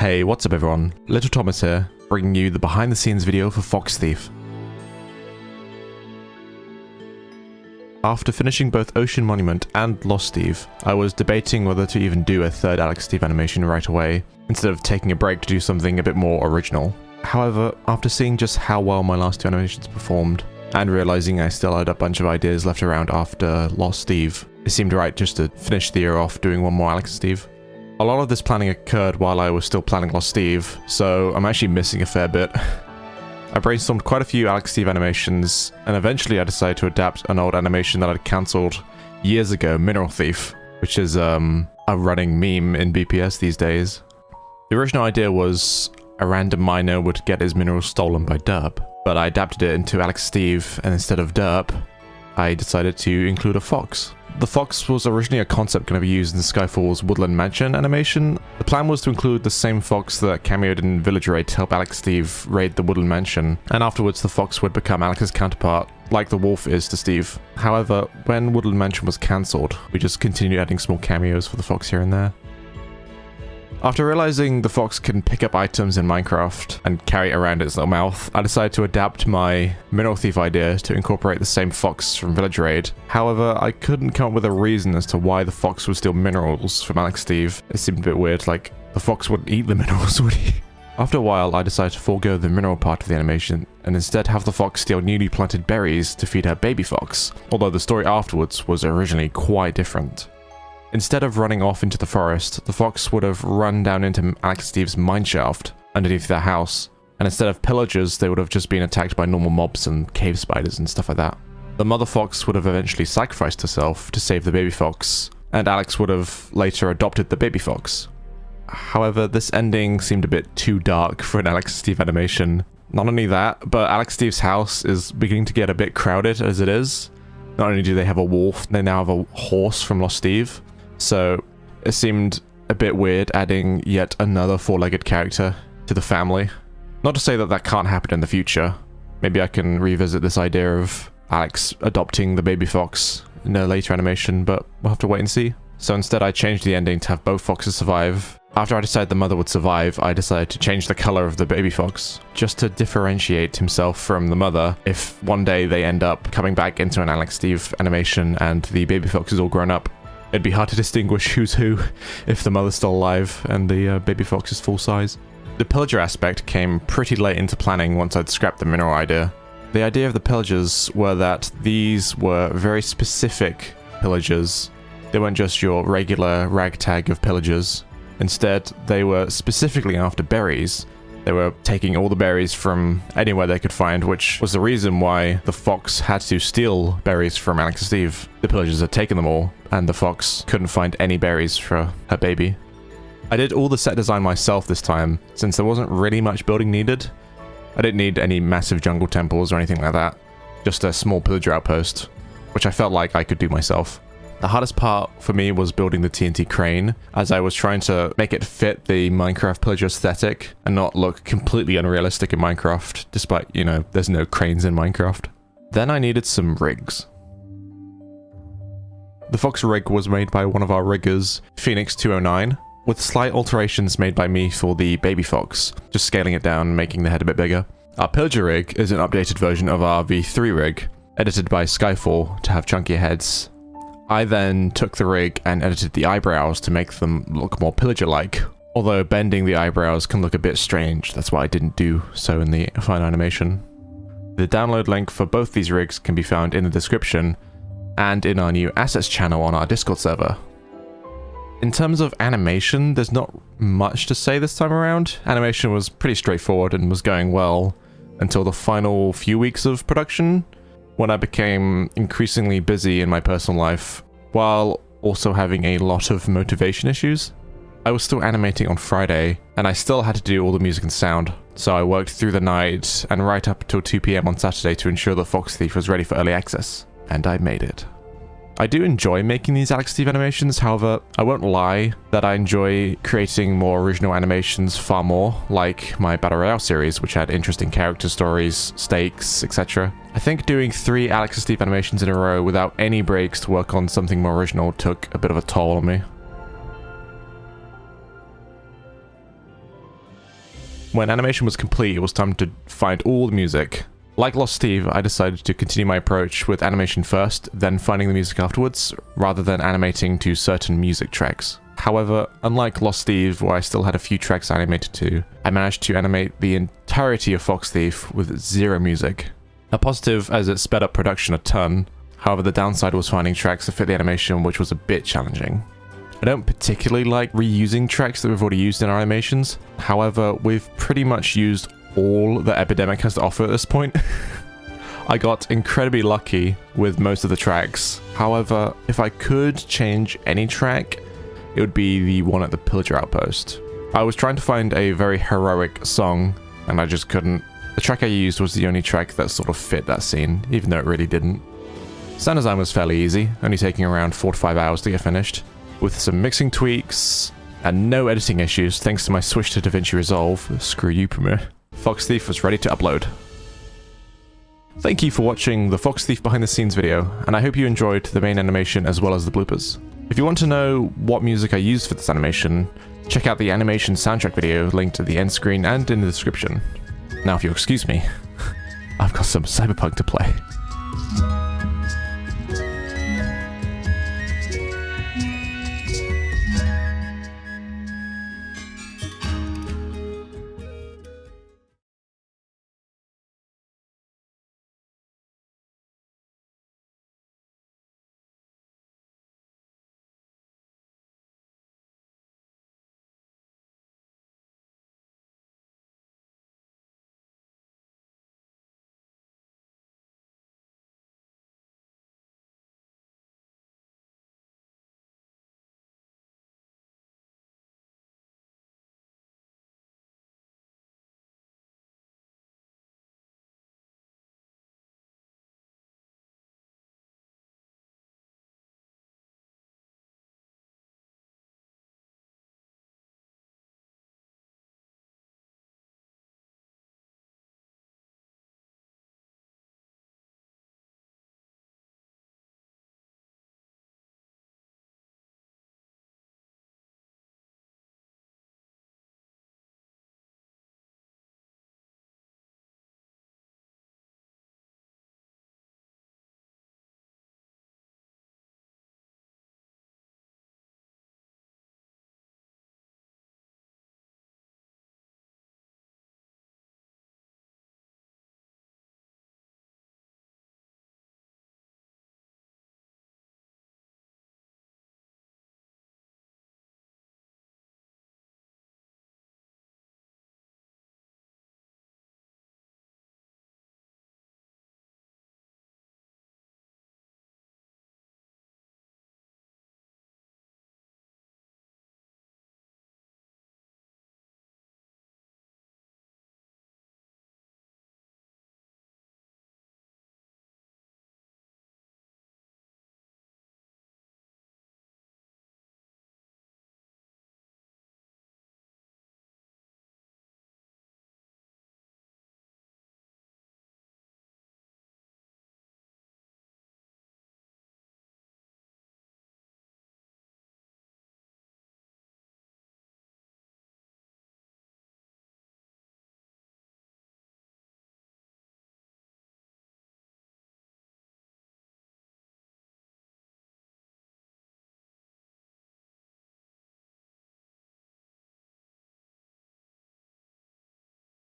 Hey, what's up everyone? Little Thomas here, bringing you the behind the scenes video for Fox Thief. After finishing both Ocean Monument and Lost Steve, I was debating whether to even do a third Alex Steve animation right away, instead of taking a break to do something a bit more original. However, after seeing just how well my last two animations performed, and realizing I still had a bunch of ideas left around after Lost Steve, it seemed right just to finish the year off doing one more Alex Steve. A lot of this planning occurred while I was still planning Lost Steve, so I'm actually missing a fair bit. I brainstormed quite a few Alex Steve animations, and eventually I decided to adapt an old animation that I'd cancelled years ago, Mineral Thief, which is a running meme in BPS these days. The original idea was a random miner would get his minerals stolen by Derp, but I adapted it into Alex Steve, and instead of Derp, I decided to include a fox. The fox was originally a concept going to be used in Skyfall's Woodland Mansion animation. The plan was to include the same fox that cameoed in Village Raid to help Alex Steve raid the Woodland Mansion, and afterwards the fox would become Alex's counterpart, like the wolf is to Steve. However, when Woodland Mansion was cancelled, we just continued adding small cameos for the fox here and there. After realizing the fox can pick up items in Minecraft and carry it around its little mouth, I decided to adapt my Mineral Thief idea to incorporate the same fox from Village Raid. However, I couldn't come up with a reason as to why the fox would steal minerals from Alex Steve. It seemed a bit weird, like the fox wouldn't eat the minerals, would he? After a while, I decided to forego the mineral part of the animation and instead have the fox steal newly planted berries to feed her baby fox, although the story afterwards was originally quite different. Instead of running off into the forest, the fox would have run down into Alex Steve's mineshaft underneath their house, and instead of pillagers, they would have just been attacked by normal mobs and cave spiders and stuff like that. The mother fox would have eventually sacrificed herself to save the baby fox, and Alex would have later adopted the baby fox. However, this ending seemed a bit too dark for an Alex Steve animation. Not only that, but Alex Steve's house is beginning to get a bit crowded as it is. Not only do they have a wolf, they now have a horse from Lost Steve. So it seemed a bit weird adding yet another four-legged character to the family. Not to say that that can't happen in the future. Maybe I can revisit this idea of Alex adopting the baby fox in a later animation, but we'll have to wait and see. So instead I changed the ending to have both foxes survive. After I decided the mother would survive, I decided to change the color of the baby fox, just to differentiate himself from the mother if one day they end up coming back into an Alex Steve animation and the baby fox is all grown up. It'd be hard to distinguish who's who if the mother's still alive and the baby fox is full size. The pillager aspect came pretty late into planning once I'd scrapped the mineral idea. The idea of the pillagers were that these were very specific pillagers. They weren't just your regular ragtag of pillagers. Instead, they were specifically after berries. They were taking all the berries from anywhere they could find, which was the reason why the fox had to steal berries from Alex and Steve. The pillagers had taken them all, and the fox couldn't find any berries for her baby. I did all the set design myself this time, since there wasn't really much building needed. I didn't need any massive jungle temples or anything like that, just a small pillager outpost, which I felt like I could do myself. The hardest part for me was building the TNT crane, as I was trying to make it fit the Minecraft pillager aesthetic and not look completely unrealistic in Minecraft, despite, you know, there's no cranes in Minecraft. Then I needed some rigs. The fox rig was made by one of our riggers, Phoenix209, with slight alterations made by me for the baby fox, just scaling it down and making the head a bit bigger. Our pillager rig is an updated version of our V3 rig, edited by Skyfall to have chunkier heads. I then took the rig and edited the eyebrows to make them look more pillager-like, although bending the eyebrows can look a bit strange, that's why I didn't do so in the final animation. The download link for both these rigs can be found in the description, and in our new assets channel on our Discord server. In terms of animation, there's not much to say this time around. Animation was pretty straightforward and was going well until the final few weeks of production, when I became increasingly busy in my personal life, while also having a lot of motivation issues. I was still animating on Friday, and I still had to do all the music and sound, so I worked through the night and right up until 2 PM on Saturday to ensure that Fox Thief was ready for early access, and I made it. I do enjoy making these Alex Steve animations, however, I won't lie that I enjoy creating more original animations far more, like my Battle Royale series, which had interesting character stories, stakes, etc. I think doing 3 Alex Steve animations in a row without any breaks to work on something more original took a bit of a toll on me. When animation was complete, it was time to find all the music. Like Lost Steve, I decided to continue my approach with animation first, then finding the music afterwards, rather than animating to certain music tracks. However, unlike Lost Steve, where I still had a few tracks animated to, I managed to animate the entirety of Fox Thief with zero music. A positive as it sped up production a ton, however the downside was finding tracks that fit the animation, which was a bit challenging. I don't particularly like reusing tracks that we've already used in our animations, however we've pretty much used all that Epidemic has to offer at this point. I got incredibly lucky with most of the tracks. However, if I could change any track, it would be the one at the Pillager Outpost. I was trying to find a very heroic song, and I just couldn't. The track I used was the only track that sort of fit that scene, even though it really didn't. Sound design was fairly easy, only taking around 4 to 5 hours to get finished, with some mixing tweaks, and no editing issues thanks to my switch to DaVinci Resolve. Screw you, Premiere. Fox Thief was ready to upload. Thank you for watching the Fox Thief behind the scenes video, and I hope you enjoyed the main animation as well as the bloopers. If you want to know what music I used for this animation, check out the animation soundtrack video linked at the end screen and in the description. Now if you'll excuse me, I've got some Cyberpunk to play.